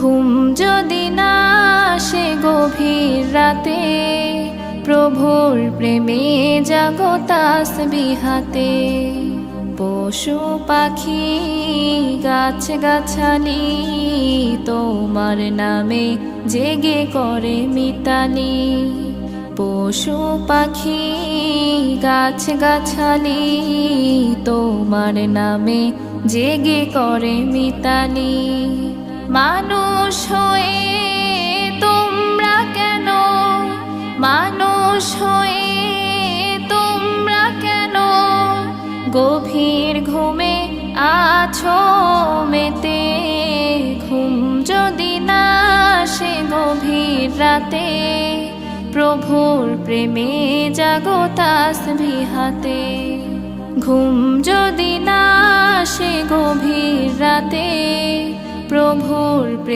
ঘুম যদি না আসে গভীর রাতে, প্রভুর প্রেমে জাগো তাসবিহাতে। পশু পাখি গাছ গাছালি তোমার নামে জেগে করে মিতালি। পশু পাখি গাছ গাছালি তোমার নামে জেগে করে মিতালি। মানুষ হয়ে তোমরা কেন, মানুষ হয়ে তোমরা কেন গভীর ঘুমে আছো মেতে। ঘুম যদি না আসে গভীর রাতে, প্রভুর প্রেমে জাগো তাসবিহাতে। ঘুম যদি না আসে গভীর রাতে, প্রভুর